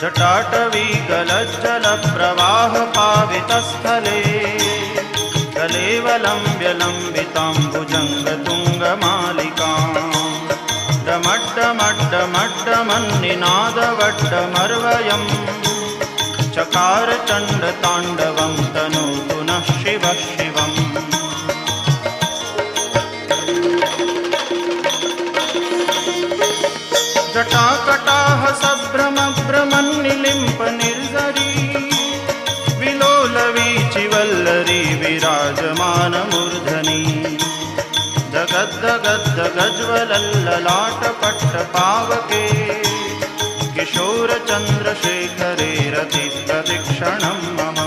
जटाटवी गलज्जलप्रवाहपावितस्थले कलेवलम्ब्यलम्बिताम्बुजङ्गतुङ्गमालिकाम् डमड्डमड्डमड्डमन्निनादवड्डमर्वयम् चकार चण्डताण्डवं तनोतु नः शिवः शिवम्। जटाकटाह सभ्रमभ्रमन्निलिम्पनिर्झरी विलोलवीचिवल्लरी विराजमानमूर्धनि जगद्दगद्दगज्वलल्ललाटपट्टपावके किशोरचन्द्रशेखरे रतिप्रदक्षिणं मम।